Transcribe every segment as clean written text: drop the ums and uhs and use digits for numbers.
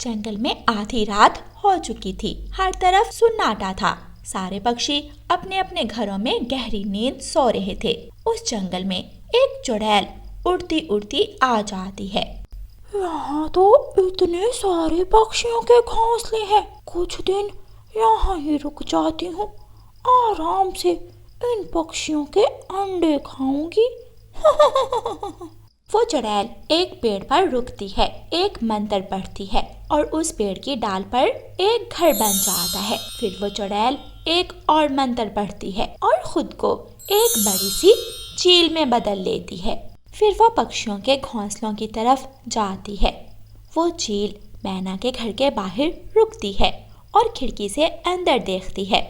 जंगल में आधी रात हो चुकी थी। हर तरफ सुन्नाटा था। सारे पक्षी अपने अपने घरों में गहरी नींद सो रहे थे। उस जंगल में एक चुड़ैल उड़ती उड़ती आ जाती है। यहाँ तो इतने सारे पक्षियों के घोंसले हैं, कुछ दिन यहाँ ही रुक जाती हूँ, आराम से इन पक्षियों के अंडे खाऊंगी। वो चुड़ैल एक पेड़ पर रुकती है, एक मंत्र पढ़ती है और उस पेड़ की डाल पर एक घर बन जाता है। फिर वो चुड़ैल एक और मंत्र पढ़ती है और खुद को एक बड़ी सी चील में बदल लेती है। फिर वो पक्षियों के घोंसलों की तरफ जाती है। वो चील मैना के घर के बाहर रुकती है और खिड़की से अंदर देखती है।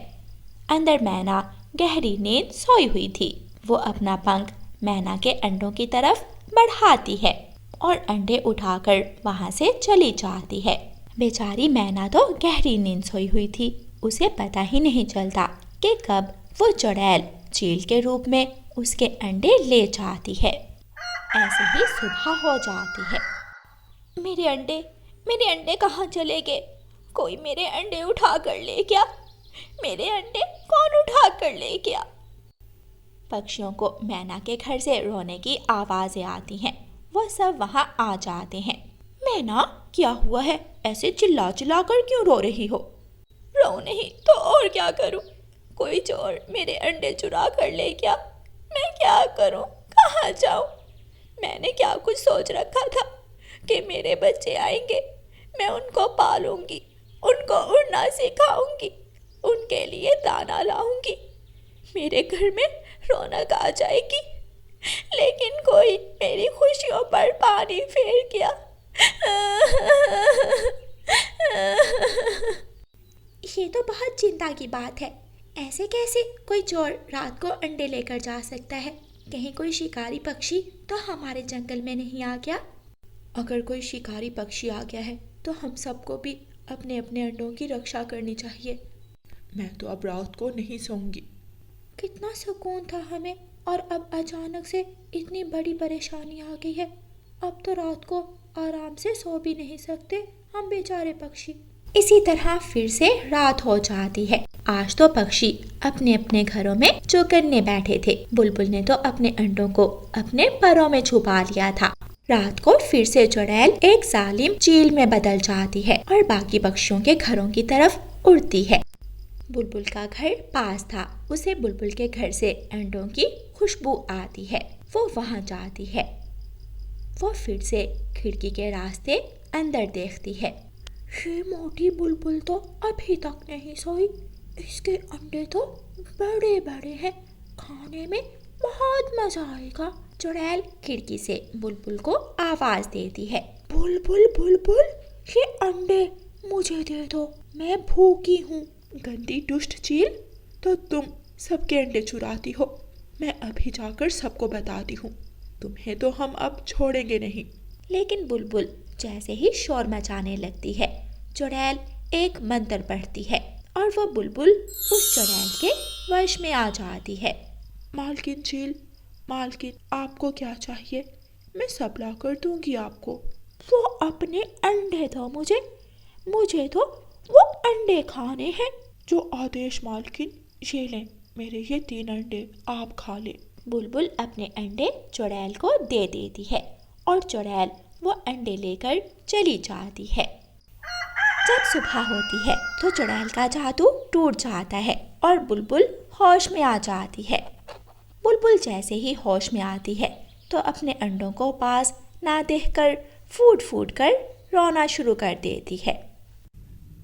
अंदर मैना गहरी नींद सोई हुई थी। वो अपना पंख मैना के अंडों की तरफ बढ़ाती है और अंडे उठाकर वहां से चली जाती है। बेचारी मैना तो गहरी नींद सोई हुई थी। उसे पता ही नहीं चलता कि कब वो चुड़ैल चील के रूप में उसके अंडे ले जाती है। ऐसे ही सुबह हो जाती है। मेरे अंडे कहाँ चले गए? कोई मेरे अंडे उठा कर ले गया। मेरे अंडे कौन उठा कर ले गया? पक्षियों को मैना के घर से रोने की आवाजें आती हैं। वो सब वहां आ जाते हैं। मैना, क्या हुआ है? ऐसे चिल्ला चिल्ला कर क्यों रो रही हो? रो नहीं तो और क्या करूं? कोई चोर मेरे अंडे चुरा कर ले गया। मैं क्या करूं? कहाँ जाऊं? मैंने क्या कुछ सोच रखा था कि मेरे बच्चे आएंगे, मैं उनको पालूंगी, उनको उड़ना सिखाऊंगी, उनके लिए दाना लाऊंगी, मेरे घर में रौनक आ जाएगी। लेकिन कोई मेरी खुशियों पर पानी फेर गया। ये तो बहुत चिंता की बात है। ऐसे कैसे कोई चोर रात को अंडे लेकर जा सकता है? कहीं कोई शिकारी पक्षी तो हमारे जंगल में नहीं आ गया? अगर कोई शिकारी पक्षी आ गया है तो हम सबको भी अपने अपने अंडों की रक्षा करनी चाहिए। मैं तो अब रात को नहीं सोऊंगी। कितना सुकून था हमें, और अब अचानक से इतनी बड़ी परेशानी आ गई है। अब तो रात को आराम से सो भी नहीं सकते हम बेचारे पक्षी। इसी तरह फिर से रात हो जाती है। आज तो पक्षी अपने अपने घरों में चौकन्ने बैठे थे। बुलबुल ने तो अपने अंडों को अपने परों में छुपा लिया था। रात को फिर से चुड़ैल एक जालिम चील में बदल जाती है और बाकी पक्षियों के घरों की तरफ उड़ती है। बुलबुल का घर पास था। उसे बुलबुल के घर से अंडों की खुशबू आती है। वो वहां जाती है। वो फिर से खिड़की के रास्ते अंदर देखती है। ये मोटी बुलबुल तो अभी तक नहीं सोई। इसके अंडे तो बड़े बड़े हैं, खाने में बहुत मजा आएगा। चुड़ैल खिड़की से बुलबुल को आवाज देती है। बुलबुल बुलबुल, ये अंडे मुझे दे दो, मैं भूखी हूँ। गंदी दुष्ट चील, तो तुम सबके अंडे चुराती हो। मैं अभी जाकर सबको बताती हूँ। तुम्हें तो हम अब छोड़ेंगे नहीं। लेकिन बुलबुल जैसे ही शोर मचाने लगती है, चुड़ैल एक मंत्र पढ़ती है और वो बुलबुल उस चुड़ैल के वश में आ जाती है। मालकिन चील, मालकिन, आपको क्या चाहिए? मैं सब ला कर दूंगी आपको। वो अपने अंडे दो मुझे। मुझे तो वो अंडे खाने हैं। जो आदेश मालकिन। ये लें, मेरे ये 3 अंडे आप खा लें। बुलबुल अपने अंडे चुड़ैल को दे देती है और चुड़ैल वो अंडे लेकर चली जाती है। जब सुबह होती है तो चुड़ैल का जादू टूट जाता है और बुलबुल होश में आ जाती है। बुलबुल जैसे ही होश में आती है तो अपने अंडों को पास ना देखकर फूट फूट कर रोना शुरू कर देती है।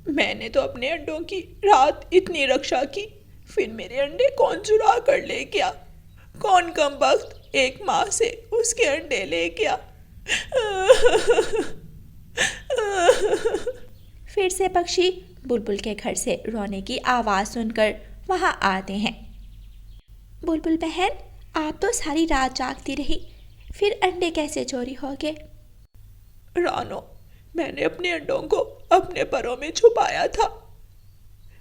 मैंने तो अपने अंडों की रात इतनी रक्षा की, फिर मेरे अंडे कौन चुरा कर ले गया? कौन कमबख्त एक माँ से उसके अंडे ले गया? फिर से पक्षी बुलबुल के घर से रोने की आवाज़ सुनकर वहां आते हैं। बुलबुल बहन, आप तो सारी रात जागती रही, फिर अंडे कैसे चोरी हो गए? रानो, मैंने अपने अंडों को अपने परों में छुपाया था।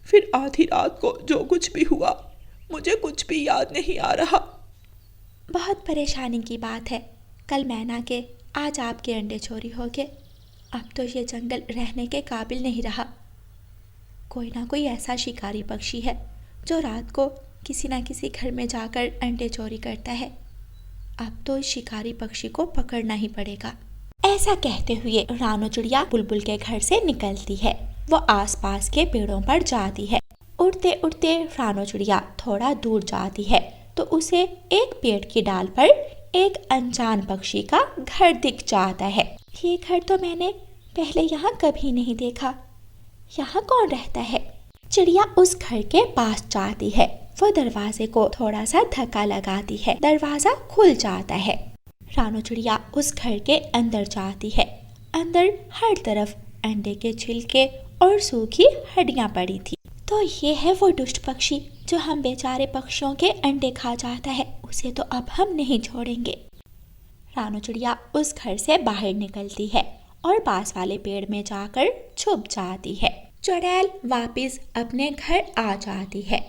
फिर आधी रात को जो कुछ भी हुआ, मुझे कुछ भी याद नहीं आ रहा। बहुत परेशानी की बात है। कल मैना के, आज आपके अंडे चोरी हो गए। अब तो ये जंगल रहने के काबिल नहीं रहा। कोई ना कोई ऐसा शिकारी पक्षी है जो रात को किसी ना किसी घर में जाकर अंडे चोरी करता है। अब तो इस शिकारी पक्षी को पकड़ना ही पड़ेगा। ऐसा कहते हुए रानो चिड़िया बुलबुल के घर से निकलती है। वो आसपास के पेड़ों पर जाती है। उड़ते उड़ते रानो चिड़िया थोड़ा दूर जाती है तो उसे एक पेड़ की डाल पर एक अनजान पक्षी का घर दिख जाता है। ये घर तो मैंने पहले यहाँ कभी नहीं देखा। यहाँ कौन रहता है? चिड़िया उस घर के पास जाती है। वो दरवाजे को थोड़ा सा धक्का लगाती है। दरवाजा खुल जाता है। रानो चिड़िया उस घर के अंदर जाती है। अंदर हर तरफ अंडे के छिलके और सूखी हड्डियां पड़ी थी। तो ये है वो दुष्ट पक्षी जो हम बेचारे पक्षियों के अंडे खा जाता है। उसे तो अब हम नहीं छोड़ेंगे। रानो चिड़िया उस घर से बाहर निकलती है और पास वाले पेड़ में जाकर छुप जाती है। चुड़ैल वापस अपने घर आ जाती है।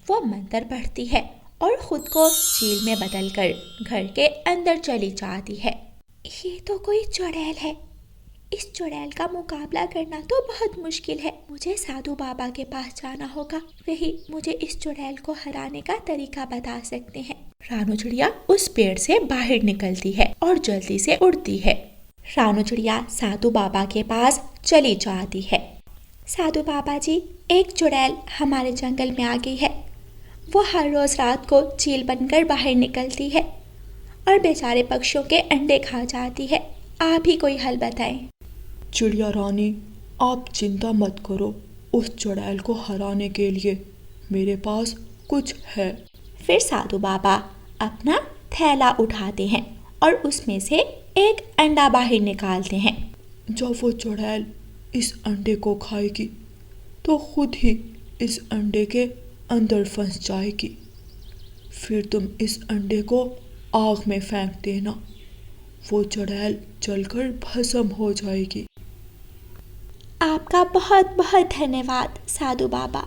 वो मंत्र पढ़ती है और खुद को चील में बदलकर घर के अंदर चली जाती है। ये तो कोई चुड़ैल है। इस चुड़ैल का मुकाबला करना तो बहुत मुश्किल है। मुझे साधु बाबा के पास जाना होगा। वही मुझे इस चुड़ैल को हराने का तरीका बता सकते हैं। रानो चिड़िया उस पेड़ से बाहर निकलती है और जल्दी से उड़ती है। रानो चिड़िया साधु बाबा के पास चली जाती है। साधु बाबा जी, एक चुड़ैल हमारे जंगल में आ गई है। वो हर रोज रात को चील बनकर बाहर निकलती है और बेचारे पक्षियों के अंडे खा जाती है। आप ही कोई हल बताएं। चिड़िया रानी, आप चिंता मत करो। उस चुड़ैल को हराने के लिए मेरे पास कुछ है। फिर साधु बाबा अपना थैला उठाते हैं और उसमें से एक अंडा बाहर निकालते हैं। जब वो चुड़ैल इस अंडे को खाएगी तो खुद ही इस अंडे के अंदर फंस जाएगी। फिर तुम इस अंडे को आग में फेंक देना। वो चुड़ैल जलकर भस्म हो जाएगी। आपका बहुत बहुत धन्यवाद साधु बाबा।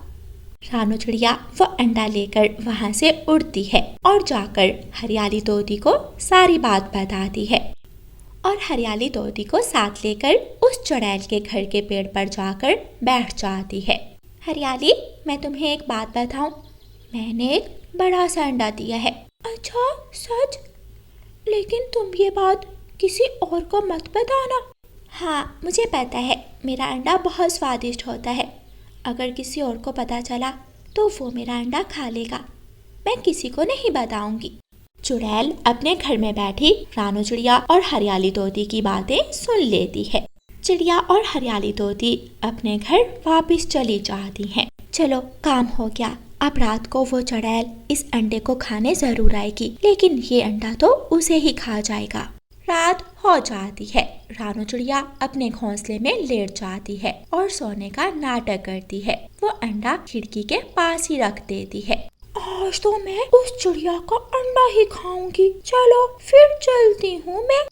रानो चिड़िया वो अंडा लेकर वहां से उड़ती है और जाकर हरियाली तोती को सारी बात बताती है और हरियाली तोती को साथ लेकर उस चुड़ैल के घर के पेड़ पर जाकर बैठ जाती है। हरियाली, मैं तुम्हें एक बात बताऊं। मैंने एक बड़ा सा अंडा दिया है। अच्छा, सच? लेकिन तुम ये बात किसी और को मत बताना। हाँ, मुझे पता है मेरा अंडा बहुत स्वादिष्ट होता है। अगर किसी और को पता चला तो वो मेरा अंडा खा लेगा। मैं किसी को नहीं बताऊंगी। चुड़ैल अपने घर में बैठी रानो चिड़िया और हरियाली तोती की बातें सुन लेती है। चिड़िया और हरियाली तोती अपने घर वापस चली जाती हैं। चलो, काम हो गया। अब रात को वो चुड़ैल इस अंडे को खाने जरूर आएगी, लेकिन ये अंडा तो उसे ही खा जाएगा। रात हो जाती है। रानो चिड़िया अपने घोंसले में लेट जाती है और सोने का नाटक करती है। वो अंडा खिड़की के पास ही रख देती है। आज तो मैं उस चिड़िया का अंडा ही खाऊंगी। चलो फिर चलती हूँ मैं।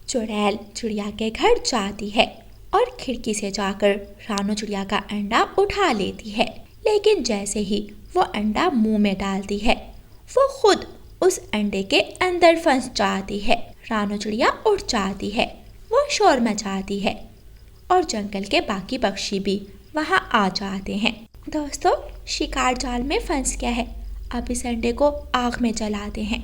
चुड़ैल चिड़िया के घर जाती है और खिड़की से जाकर रानो चिड़िया का अंडा उठा लेती है। लेकिन जैसे ही वो अंडा मुंह में डालती है, वो खुद उस अंडे के अंदर फंस जाती है। रानो चिड़िया उठ जाती है। वो शोर मचाती है और जंगल के बाकी पक्षी भी वहां आ जाते हैं। दोस्तों, शिकार जाल में फंस गया है। अब इस अंडे को आग में जलाते हैं।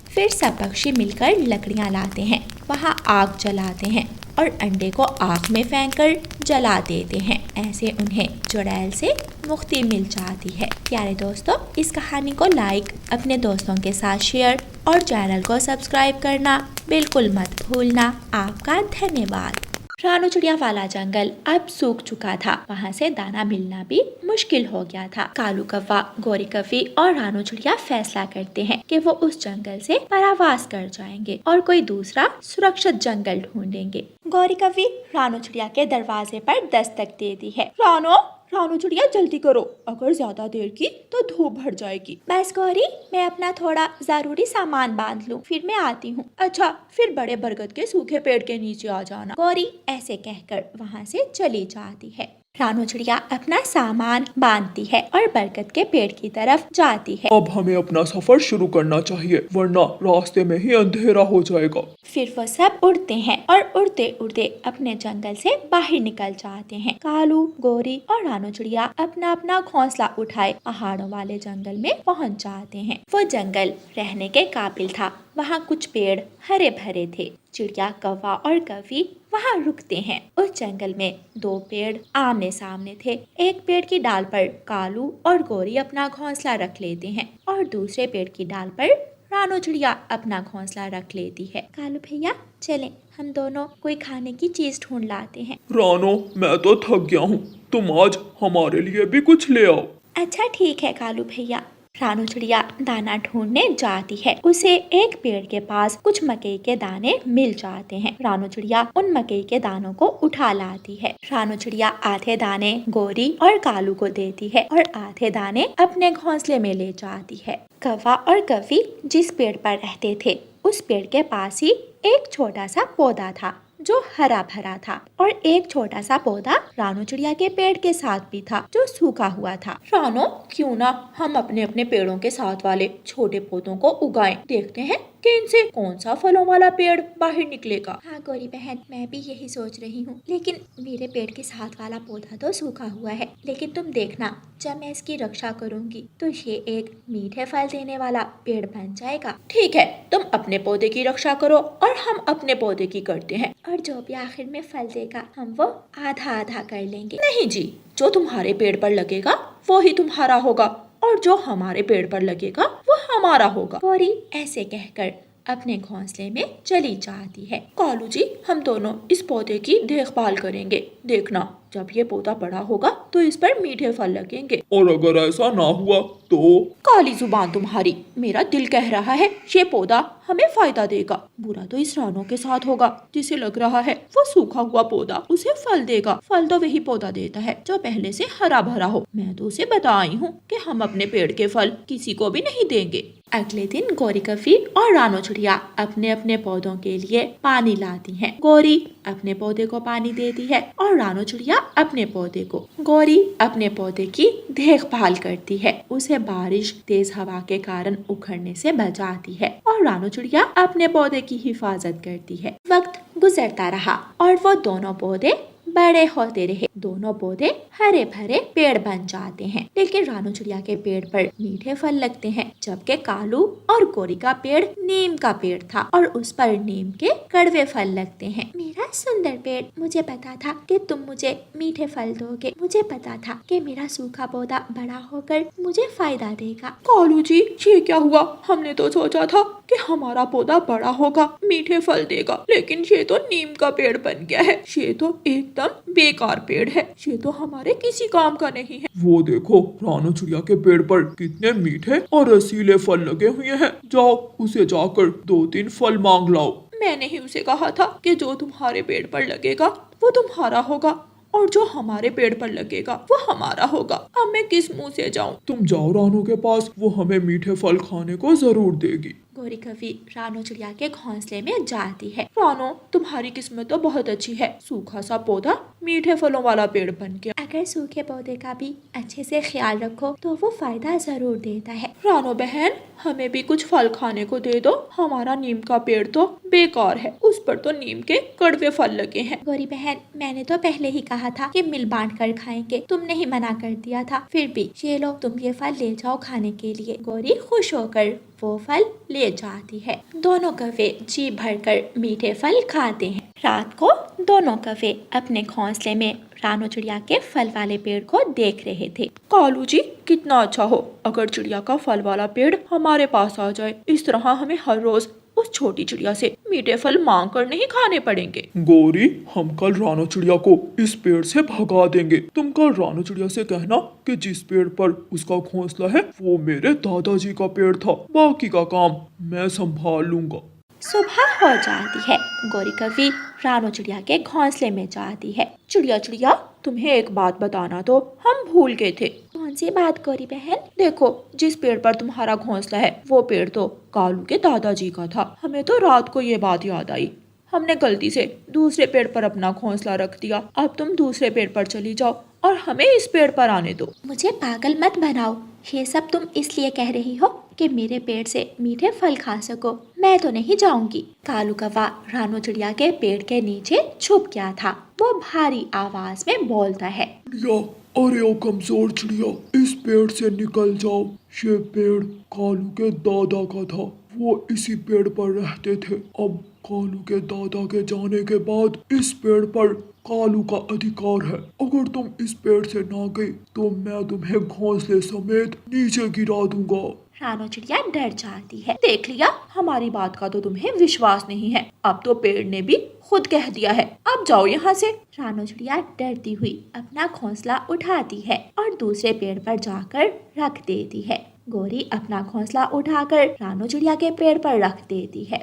फिर सब पक्षी मिलकर लकड़ियां लाते हैं, वहां आग जलाते हैं और अंडे को आग में फेंककर जला देते हैं। ऐसे उन्हें चुड़ैल से मुक्ति मिल जाती है। प्यारे दोस्तों, इस कहानी को लाइक, अपने दोस्तों के साथ शेयर और चैनल को सब्सक्राइब करना बिल्कुल मत भूलना। आपका धन्यवाद। रानो चिड़िया वाला जंगल अब सूख चुका था। वहाँ से दाना मिलना भी मुश्किल हो गया था। कालू कौवा, गौरी कौवी और रानो चिड़िया फैसला करते हैं कि वो उस जंगल से परावास कर जाएंगे और कोई दूसरा सुरक्षित जंगल ढूंढेंगे। गौरी कौवी रानो चिड़िया के दरवाजे पर दस्तक देती है। रानो चिड़िया, जल्दी करो। अगर ज्यादा देर की तो धूप बढ़ जाएगी। बस गौरी, मैं अपना थोड़ा जरूरी सामान बांध लूं, फिर मैं आती हूँ। अच्छा, फिर बड़े बरगद के सूखे पेड़ के नीचे आ जाना। गौरी ऐसे कहकर वहाँ से चली जाती है। रानू चिड़िया अपना सामान बांधती है और बरगद के पेड़ की तरफ जाती है। अब हमें अपना सफर शुरू करना चाहिए, वरना रास्ते में ही अंधेरा हो जाएगा। फिर वो सब उड़ते हैं और उड़ते उड़ते अपने जंगल से बाहर निकल जाते हैं। कालू, गोरी और रानू चिड़िया अपना अपना घोंसला उठाए पहाड़ों वाले जंगल में पहुंच जाते हैं। वो जंगल रहने के काबिल था। वहाँ कुछ पेड़ हरे भरे थे। चिड़िया, कौवा और कौवी वहाँ रुकते हैं। उस जंगल में दो पेड़ आमने सामने थे। एक पेड़ की डाल पर कालू और गोरी अपना घोंसला रख लेते हैं और दूसरे पेड़ की डाल पर रानू चिड़िया अपना घोंसला रख लेती है। कालू भैया, चलें, हम दोनों कोई खाने की चीज ढूंढ लाते हैं। रानो, मैं तो थक गया हूँ, तुम आज हमारे लिए भी कुछ ले आओ। अच्छा ठीक है कालू भैया। रानू चिड़िया दाना ढूंढने जाती है। उसे एक पेड़ के पास कुछ मकई के दाने मिल जाते हैं। रानू चिड़िया उन मकई के दानों को उठा लाती है। रानू चिड़िया आधे दाने गोरी और कालू को देती है और आधे दाने अपने घोंसले में ले जाती है। कौवा और कौवी जिस पेड़ पर रहते थे उस पेड़ के पास ही एक छोटा सा पौधा था जो हरा भरा था और एक छोटा सा पौधा रानू चिड़िया के पेड़ के साथ भी था जो सूखा हुआ था। रानो, क्यों ना हम अपने अपने पेड़ों के साथ वाले छोटे पौधों को उगाएं। देखते हैं कि इनसे कौन सा फलों वाला पेड़ बाहर निकलेगा। हाँ गोरी बहन, मैं भी यही सोच रही हूँ, लेकिन मेरे पेड़ के साथ वाला पौधा तो सूखा हुआ है। लेकिन तुम देखना, जब मैं इसकी रक्षा करूँगी तो ये एक मीठे फल देने वाला पेड़ बन जाएगा। ठीक है, तुम अपने पौधे की रक्षा करो और हम अपने पौधे की करते हैं। और जो भी आखिर में फल देगा हम वो आधा आधा कर लेंगे। नहीं जी, जो तुम्हारे पेड़ पर लगेगा वो ही तुम्हारा होगा और जो हमारे पेड़ पर लगेगा वो हमारा होगा। गोरी ऐसे कहकर अपने घोंसले में चली जाती है। कालू जी, हम दोनों इस पौधे की देखभाल करेंगे। देखना, जब ये पौधा बड़ा होगा तो इस पर मीठे फल लगेंगे। और अगर ऐसा ना हुआ तो? काली जुबान तुम्हारी, मेरा दिल कह रहा है ये पौधा हमें फायदा देगा। बुरा तो इस रानों के साथ होगा जिसे लग रहा है वो सूखा हुआ पौधा उसे फल देगा। फल तो वही पौधा देता है जो पहले से हरा भरा हो। मैं तो उसे बता आई हूँ कि हम अपने पेड़ के फल किसी को भी नहीं देंगे। अगले दिन गोरी, कौवी और रानू चिड़िया अपने अपने पौधों के लिए पानी लाती हैं। गोरी अपने पौधे को पानी देती है और रानू चिड़िया अपने पौधे को। गोरी अपने पौधे की देखभाल करती है, उसे बारिश, तेज हवा के कारण उखड़ने से बचाती है और रानू चिड़िया अपने पौधे की हिफाजत करती है। वक्त गुजरता रहा और वो दोनों पौधे बड़े होते रहे। दोनों पौधे हरे भरे पेड़ बन जाते हैं। लेकिन रानू चिड़िया के पेड़ पर मीठे फल लगते हैं, जबकि कालू और गोरी का पेड़ नीम का पेड़ था और उस पर नीम के कड़वे फल लगते हैं। मेरा सुंदर पेड़, मुझे पता था कि तुम मुझे मीठे फल दोगे। मुझे पता था कि मेरा सूखा पौधा बड़ा होकर मुझे फायदा देगा। कालू जी, ये क्या हुआ? हमने तो सोचा था कि हमारा पौधा बड़ा होगा, मीठे फल देगा, लेकिन ये तो नीम का पेड़ बन गया है। ये तो एकदम बेकार पेड़ है, ये तो हमारे किसी काम का नहीं है। वो देखो, रानू चिड़िया के पेड़ पर कितने मीठे और रसीले फल लगे हुए हैं। जाओ, उसे जाकर 2-3 फल मांग लाओ। मैंने ही उसे कहा था कि जो तुम्हारे पेड़ पर लगेगा वो तुम्हारा होगा और जो हमारे पेड़ पर लगेगा वो हमारा होगा। अब मैं किस मुंह से जाऊं? तुम जाओ रानू के पास, वो हमें मीठे फल खाने को जरूर देगी। गोरी, कौवी रानू चिड़िया के घोंसले में जाती है। रानो, तुम्हारी किस्मत तो बहुत अच्छी है, सूखा सा पौधा मीठे फलों वाला पेड़ बन गया। अगर सूखे पौधे का भी अच्छे से ख्याल रखो तो वो फायदा जरूर देता है। रानो बहन, हमें भी कुछ फल खाने को दे दो। हमारा नीम का पेड़ तो बेकार है, उस पर तो नीम के कड़वे फल लगे हैं। गोरी बहन, मैंने तो पहले ही कहा था कि मिल बांट कर खाएंगे, तुमने ही मना कर दिया था। फिर भी ये लो, तुम ये फल ले जाओ खाने के लिए। गोरी खुश होकर वो फल ले जाती है। दोनों कौवे जी भरकर मीठे फल खाते हैं। रात को दोनों कौवे अपने घोंसले में रानू चिड़िया के फल वाले पेड़ को देख रहे थे। कालू जी, कितना अच्छा हो अगर चिड़िया का फल वाला पेड़ हमारे पास आ जाए। इस तरह हमें हर रोज उस छोटी चिड़िया से मीठे फल मांग कर नहीं खाने पड़ेंगे। गोरी, हम कल रानू चिड़िया को इस पेड़ से भगा देंगे। तुम कल रानू चिड़िया से कहना कि जिस पेड़ पर उसका घोंसला है वो मेरे दादाजी का पेड़ था, बाकी का काम मैं संभाल लूंगा। सुबह हो जाती है। गोरी, कौवी रानू चिड़िया के घोंसले में जाती है। चिड़िया चिड़िया, तुम्हें एक बात बताना तो हम भूल गए थे। कौन सी बात गोरी बहन? देखो, जिस पेड़ पर तुम्हारा घोंसला है वो पेड़ तो कालू के दादाजी का था। हमें तो रात को ये बात याद आई, हमने गलती से दूसरे पेड़ पर अपना घोंसला रख दिया। अब तुम दूसरे पेड़ पर चली जाओ और हमें इस पेड़ पर आने दो। मुझे पागल मत बनाओ, ये सब तुम इसलिए कह रही हो कि मेरे पेड़ से मीठे फल खा सको। मैं तो नहीं जाऊंगी। कालू कौवा रानो चिड़िया के पेड़ के नीचे छुप गया था। वो भारी आवाज में बोलता है, चिड़िया, अरे ओ कमजोर चिड़िया, इस पेड़ से निकल जाओ। ये पेड़ कालू के दादा का था, वो इसी पेड़ पर रहते थे। अब कालू के दादा के जाने के बाद इस पेड़ पर कालू का अधिकार है। अगर तुम इस पेड़ से ना गई तो मैं तुम्हें घोंसले समेत नीचे गिरा दूंगा। रानो चिड़िया डर जाती है। देख लिया, हमारी बात का तो तुम्हें विश्वास नहीं है। अब तो पेड़ ने भी खुद कह दिया है, अब जाओ यहाँ से। रानो चिड़िया डरती हुई अपना घोंसला उठाती है और दूसरे पेड़ पर जाकर रख देती है। गोरी अपना घोंसला उठाकर रानो चिड़िया के पेड़ पर रख देती है।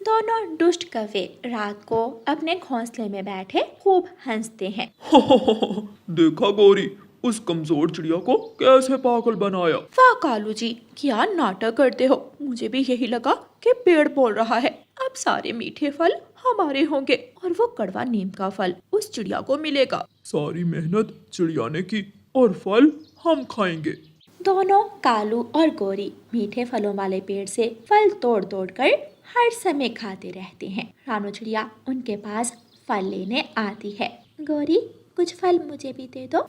दोनों दुष्ट कौवे रात को अपने घोंसले में बैठे खूब हंसते हैं। देखा गौरी, उस कमजोर चिड़िया को कैसे पागल बनाया। वाह कालू जी, क्या नाटक करते हो। मुझे भी यही लगा कि पेड़ बोल रहा है। अब सारे मीठे फल हमारे होंगे और वो कड़वा नीम का फल उस चिड़िया को मिलेगा। सारी मेहनत चिड़िया ने की और फल हम खाएंगे। दोनों कालू और गोरी मीठे फलों वाले पेड़ से फल तोड़ तोड़ कर हर समय खाते रहते हैं। रानो चिड़िया उनके पास फल लेने आती है। गोरी, कुछ फल मुझे भी दे दो।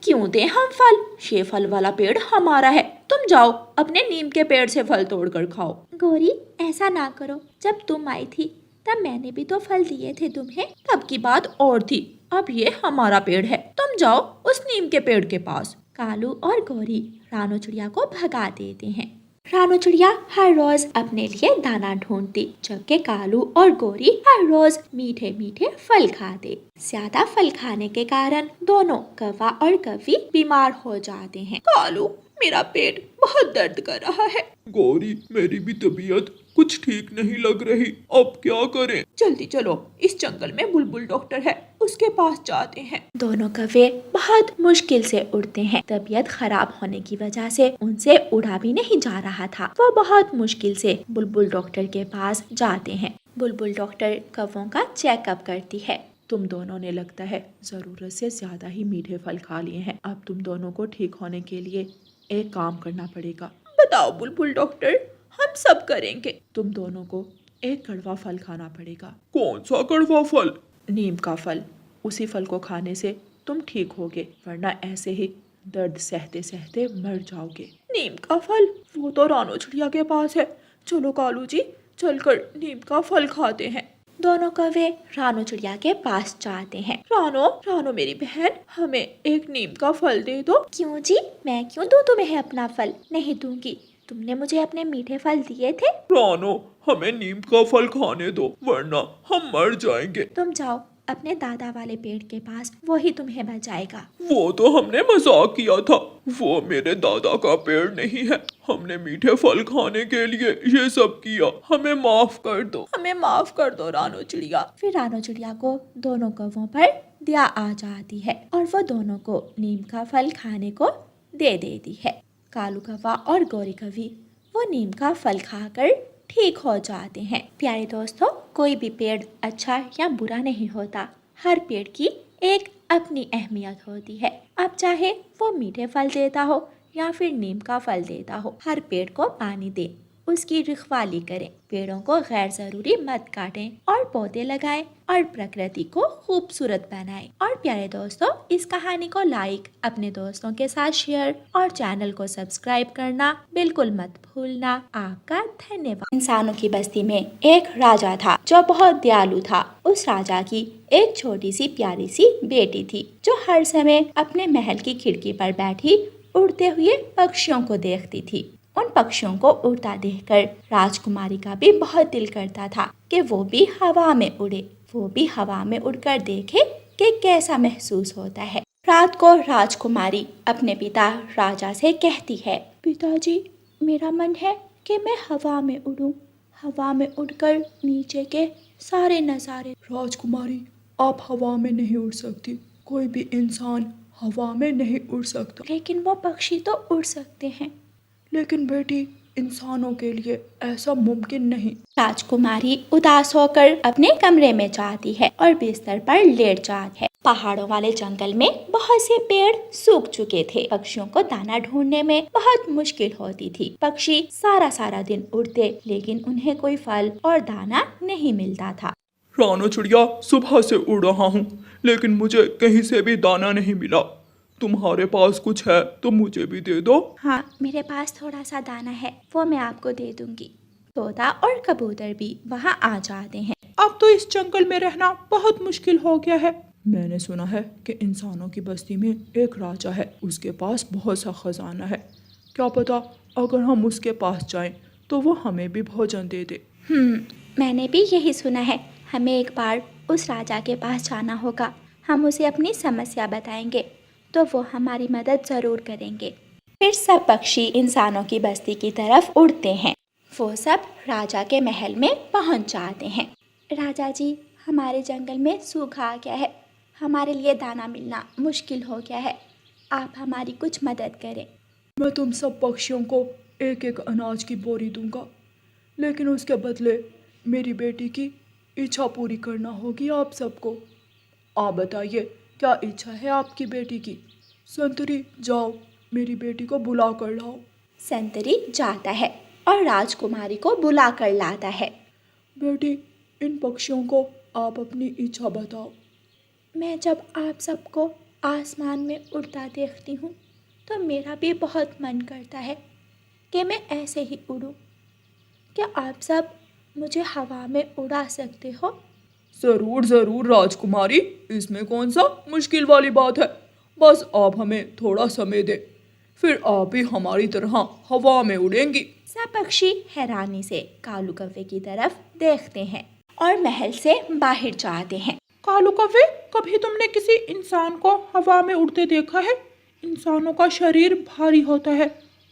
क्यों दे हम फल? ये फल वाला पेड़ हमारा है। तुम जाओ अपने नीम के पेड़ से फल तोड़ कर खाओ। गोरी, ऐसा ना करो, जब तुम आई थी तब मैंने भी तो फल दिए थे तुम्हें। तब की बात और थी, अब ये हमारा पेड़ है। तुम जाओ उस नीम के पेड़ के पास। कालू और गोरी रानो चिड़िया को भगा देते हैं। रानो चिड़िया हर रोज अपने लिए दाना ढूंढती, जबकि कालू और गोरी हर रोज मीठे मीठे फल खाते। ज्यादा फल खाने के कारण दोनों कौवा और कौवी बीमार हो जाते हैं। कालू, मेरा पेट बहुत दर्द कर रहा है। गौरी, मेरी भी तबीयत कुछ ठीक नहीं लग रही, अब क्या करें। जल्दी चलो, इस जंगल में बुलबुल डॉक्टर है, उसके पास जाते हैं। दोनों कौवे बहुत मुश्किल से उड़ते हैं। तबीयत खराब होने की वजह से उनसे उड़ा भी नहीं जा रहा था। वो बहुत मुश्किल से बुलबुल डॉक्टर के पास जाते हैं। बुलबुल डॉक्टर कौवों का चेकअप करती है। तुम दोनों ने लगता है जरूरत से ज्यादा ही मीठे फल खा लिए हैं। अब तुम दोनों को ठीक होने के लिए एक काम करना पड़ेगा। बताओ बुलबुल डॉक्टर, हम सब करेंगे। तुम दोनों को एक कड़वा फल खाना पड़ेगा। कौन सा कड़वा फल? नीम का फल। उसी फल को खाने से तुम ठीक होगे, वरना ऐसे ही दर्द सहते सहते मर जाओगे। नीम का फल? वो तो रानो चिड़िया के पास है। चलो कालू जी, चलकर नीम का फल खाते हैं। दोनों कौवे रानो चिड़िया के पास जाते हैं। रानो मेरी बहन, हमें एक नीम का फल दे दो। क्यों जी, मैं क्यों दूं तुम्हें अपना फल? नहीं दूंगी, तुमने मुझे अपने मीठे फल दिए थे। रानो, हमें नीम का फल खाने दो, वरना हम मर जाएंगे। तुम जाओ अपने दादा वाले पेड़ के पास, वो ही तुम्हें बचाएगा। वो तो हमने मजाक किया था, वो मेरे दादा का पेड़ नहीं है। हमने मीठे फल खाने के लिए ये सब किया, हमें माफ कर दो। हमें माफ कर दो रानो चिड़िया। फिर रानो चिड़िया को दोनों कौवों पर दया आ जाती है और वो दोनों को नीम का फल खाने को दे देती है। कालू कौवा और गोरी कौवी वो नीम का फल खाकर ठीक हो जाते हैं। प्यारे दोस्तों, कोई भी पेड़ अच्छा या बुरा नहीं होता। हर पेड़ की एक अपनी अहमियत होती है। अब चाहे वो मीठे फल देता हो या फिर नीम का फल देता हो, हर पेड़ को पानी दे, उसकी रखवाली करें, पेड़ों को गैर जरूरी मत काटें और पौधे लगाएं और प्रकृति को खूबसूरत बनाएं। और प्यारे दोस्तों, इस कहानी को लाइक, अपने दोस्तों के साथ शेयर और चैनल को सब्सक्राइब करना बिल्कुल मत भूलना। आपका धन्यवाद। इंसानों की बस्ती में एक राजा था जो बहुत दयालु था। उस राजा की एक छोटी सी प्यारी सी बेटी थी जो हर समय अपने महल की खिड़की पर बैठी उड़ते हुए पक्षियों को देखती थी। उन पक्षियों को उड़ता देखकर राजकुमारी का भी बहुत दिल करता था कि वो भी हवा में उड़े, वो भी हवा में उड़कर देखे कि कैसा महसूस होता है। रात को राजकुमारी अपने पिता राजा से कहती है, पिताजी, मेरा मन है कि मैं हवा में उड़ूं, हवा में उड़कर नीचे के सारे नज़ारे। राजकुमारी, आप हवा में नहीं उड़ सकती, कोई भी इंसान हवा में नहीं उड़ सकता। लेकिन वो पक्षी तो उड़ सकते हैं। लेकिन बेटी, इंसानों के लिए ऐसा मुमकिन नहीं। राजकुमारी उदास होकर अपने कमरे में जाती है और बिस्तर पर लेट जाती है। पहाड़ों वाले जंगल में बहुत से पेड़ सूख चुके थे। पक्षियों को दाना ढूंढने में बहुत मुश्किल होती थी। पक्षी सारा सारा दिन उड़ते, लेकिन उन्हें कोई फल और दाना नहीं मिलता था। रानो चिड़िया, सुबह से उड़ रहा हूँ, लेकिन मुझे कहीं से भी दाना नहीं मिला। तुम्हारे पास कुछ है तो मुझे भी दे दो। हाँ, मेरे पास थोड़ा सा दाना है, वो मैं आपको दे दूंगी। तोता और कबूतर भी वहाँ आ जाते हैं। अब तो इस जंगल में रहना बहुत मुश्किल हो गया है। मैंने सुना है कि इंसानों की बस्ती में एक राजा है, उसके पास बहुत सा खजाना है। क्या पता अगर हम उसके पास जाएं तो वो हमें भी भोजन दे दे। मैंने भी यही सुना है। हमें एक बार उस राजा के पास जाना होगा। हम उसे अपनी समस्या बताएंगे तो वो हमारी मदद जरूर करेंगे। फिर सब पक्षी इंसानों की बस्ती की तरफ उड़ते हैं। वो सब राजा के महल में पहुंच जाते हैं। राजा जी, हमारे जंगल में सूखा आ गया है, हमारे लिए दाना मिलना मुश्किल हो गया है, आप हमारी कुछ मदद करें। मैं तुम सब पक्षियों को एक एक अनाज की बोरी दूंगा, लेकिन उसके बदले मेरी बेटी की इच्छा पूरी करना होगी आप सबको। आप बताइए, क्या इच्छा है आपकी बेटी की? संतरी, जाओ मेरी बेटी को बुला कर लाओ। संतरी जाता है और राजकुमारी को बुला कर लाता है। बेटी, इन पक्षियों को आप अपनी इच्छा बताओ। मैं जब आप सबको आसमान में उड़ता देखती हूँ तो मेरा भी बहुत मन करता है कि मैं ऐसे ही उड़ूँ। क्या आप सब मुझे हवा में उड़ा सकते हो? ज़रूर ज़रूर राजकुमारी, इसमें कौन सा मुश्किल वाली बात है। बस आप हमें थोड़ा समय दें, फिर आप भी हमारी तरह हवा में उड़ेंगी। सब पक्षी हैरानी से कालू कौवे की तरफ देखते हैं और महल से बाहर जाते हैं। कालू कौवे, कभी तुमने किसी इंसान को हवा में उड़ते देखा है? इंसानों का शरीर भारी होता है,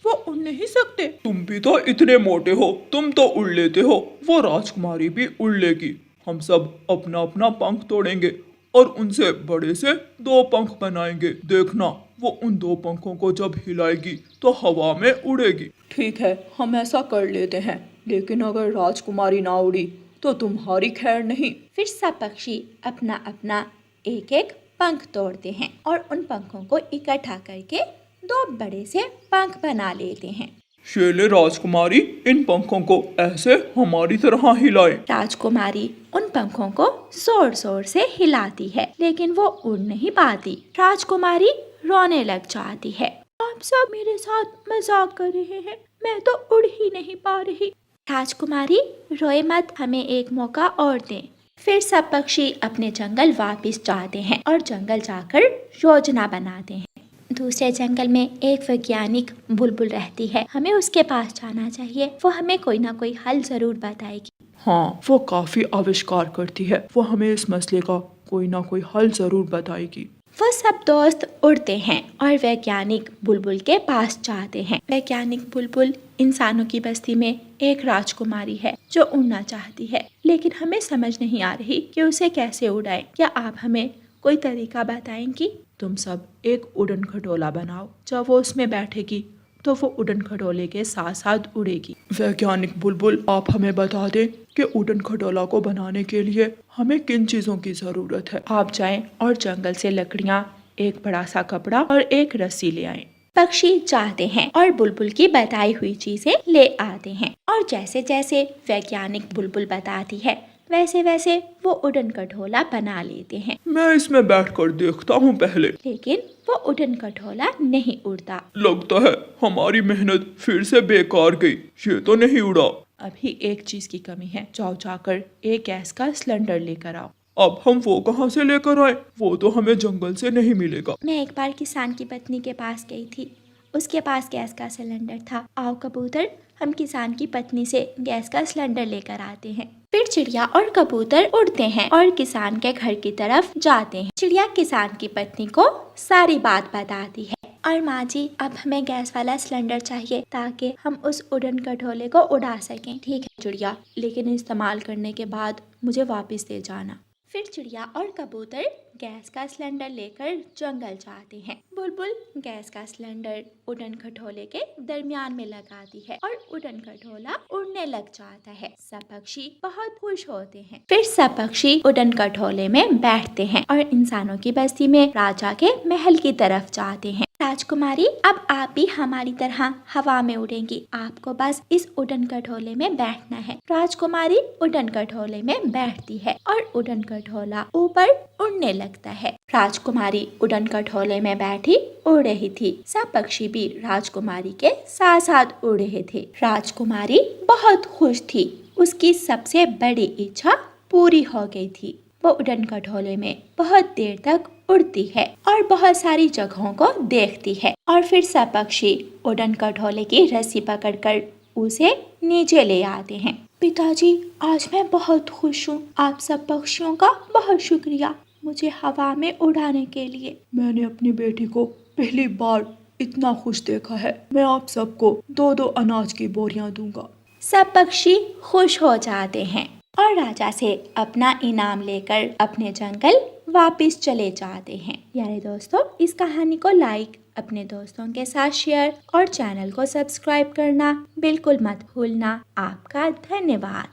वो उड़ नहीं सकते। तुम भी तो इतने मोटे हो, तुम तो उड़ लेते हो। वो राजकुमारी भी उड़ लेगी। हम सब अपना अपना पंख तोड़ेंगे और उनसे बड़े से 2 पंख बनाएंगे। देखना, वो उन 2 पंखों को जब हिलाएगी तो हवा में उड़ेगी। ठीक है, हम ऐसा कर लेते हैं, लेकिन अगर राजकुमारी ना उड़ी तो तुम्हारी खैर नहीं। फिर सब पक्षी अपना अपना एक एक पंख तोड़ते हैं और उन पंखों को इकट्ठा करके 2 बड़े से पंख बना लेते हैं। शेले राजकुमारी, इन पंखों को ऐसे हमारी तरह हिलाएं। राजकुमारी उन पंखों को जोर जोर से हिलाती है, लेकिन वो उड़ नहीं पाती। राजकुमारी रोने लग जाती है। आप सब मेरे साथ मजाक कर रहे हैं, मैं तो उड़ ही नहीं पा रही। राजकुमारी रोए मत, हमें एक मौका और दें। फिर सब पक्षी अपने जंगल वापस जाते हैं और जंगल जाकर योजना बनाते हैं। दूसरे जंगल में एक वैज्ञानिक बुलबुल रहती है, हमें उसके पास जाना चाहिए, वो हमें कोई ना कोई हल जरूर बताएगी। हाँ, वो काफी आविष्कार करती है, वो हमें इस मसले का कोई ना कोई हल जरूर बताएगी। वो सब दोस्त उड़ते हैं और वैज्ञानिक बुलबुल के पास जाते हैं। वैज्ञानिक बुलबुल इंसानों की बस्ती में एक राजकुमारी है जो उड़ना चाहती है, लेकिन हमें समझ नहीं आ रही कि उसे कैसे उड़ाएं। क्या आप हमें कोई तरीका बताएंगी? तुम सब एक उड़न खटोला बनाओ, जब वो उसमें बैठेगी तो वो उड़न खटोले के साथ साथ उड़ेगी। वैज्ञानिक बुलबुल, आप हमें बता दें कि उड़न खटोला को बनाने के लिए हमें किन चीजों की जरूरत है। आप जाएं और जंगल से लकड़ियां, एक बड़ा सा कपड़ा और एक रस्सी ले आएं। पक्षी जाते हैं और बुलबुल की बताई हुई चीजें ले आते हैं और जैसे जैसे वैज्ञानिक बुलबुल बताती है वैसे वैसे वो उड़न खटोला बना लेते हैं। मैं इसमें बैठकर देखता हूँ पहले। लेकिन वो उड़न खटोला नहीं उड़ता। लगता है हमारी मेहनत फिर से बेकार गई, ये तो नहीं उड़ा। अभी एक चीज की कमी है, जाओ जाकर एक गैस का सिलेंडर लेकर आओ। अब हम वो कहाँ से लेकर आए? वो तो हमें जंगल से नहीं मिलेगा। मैं एक बार किसान की पत्नी के पास गई थी, उसके पास गैस का सिलेंडर था। आओ कबूतर, हम किसान की पत्नी से गैस का सिलेंडर लेकर आते हैं। फिर चिड़िया और कबूतर उड़ते हैं और किसान के घर की तरफ जाते हैं। चिड़िया किसान की पत्नी को सारी बात बताती है। और माँ जी, अब हमें गैस वाला सिलेंडर चाहिए ताकि हम उस उड़न खटोले को उड़ा सकें। ठीक है चिड़िया, लेकिन इस्तेमाल करने के बाद मुझे वापस दे जाना। फिर चिड़िया और कबूतर गैस का सिलेंडर लेकर जंगल जाते हैं। बुलबुल गैस का सिलेंडर उड़न खटोले के दरमियान में लगाती है और उड़न खटोला उड़ने लग जाता है। सब पक्षी बहुत खुश होते हैं। फिर सब पक्षी उड़न खटोले में बैठते हैं और इंसानों की बस्ती में राजा के महल की तरफ जाते हैं। राजकुमारी, अब आप भी हमारी तरह हवा में उड़ेंगी। आपको बस इस उड़न खटोले में बैठना है। राजकुमारी उड़न खटोले में बैठती है और उड़न खटोला ऊपर उड़ने लगता है। राजकुमारी उड़न खटोले में बैठी उड़ रही थी। सब पक्षी भी राजकुमारी के साथ साथ उड़ रहे थे। राजकुमारी बहुत खुश थी। उसकी सबसे बड़ी इच्छा पूरी हो गई थी। वो उड़न खटोले में बहुत देर तक उड़ती है और बहुत सारी जगहों को देखती है और फिर सब पक्षी उड़न खटोले की रस्सी पकड़कर उसे नीचे ले आते हैं। पिताजी, आज मैं बहुत खुश हूँ। आप सब पक्षियों का बहुत शुक्रिया मुझे हवा में उड़ाने के लिए। मैंने अपनी बेटी को पहली बार इतना खुश देखा है। मैं आप सबको 2-2 अनाज की बोरियां दूंगा। सब पक्षी खुश हो जाते हैं और राजा से अपना इनाम लेकर अपने जंगल वापस चले जाते हैं। यारे दोस्तों, इस कहानी को लाइक, अपने दोस्तों के साथ शेयर और चैनल को सब्सक्राइब करना बिल्कुल मत भूलना। आपका धन्यवाद।